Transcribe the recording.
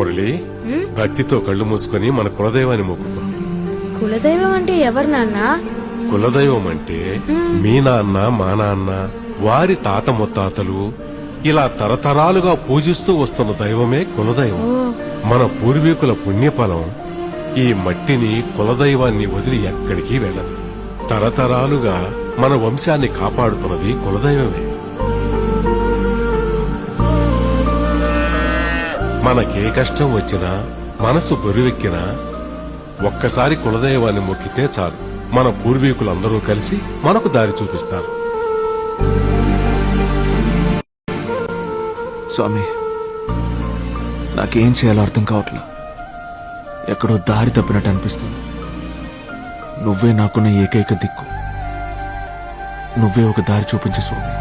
మురళి, భక్తితో కళ్ళు మూసుకొని మన కులదైవాన్ని మొక్కుకో. కులదైవం అంటే ఎవరు నాన్న? కులదైవం అంటే మీ నాన్న, మా నాన్న, వారి తాత ముత్తాతలు ఇలా తరతరాలుగా పూజిస్తూ వస్తున్న దైవమే కులదైవం. మన పూర్వీకుల పుణ్యఫలం ఈ మట్టిని, కులదైవాన్ని వదిలి ఎక్కడికి వెళ్ళదు. తరతరాలుగా మన వంశాన్ని కాపాడుతున్నది కులదైవమే. మనకే కష్టం వచ్చినా, మనసు బరువెక్కినా ఒక్కసారి కులదైవాన్ని మొక్కితే చాలు, మన పూర్వీకులందరూ కలిసి మనకు దారి చూపిస్తారు. స్వామి, నాకేం చేయాలో అర్థం కావట్లా. ఎక్కడో దారి తప్పినట్టు అనిపిస్తుంది. నువ్వే నాకున్న ఏకైక దిక్కు. నువ్వే ఒక దారి చూపించు స్వామి.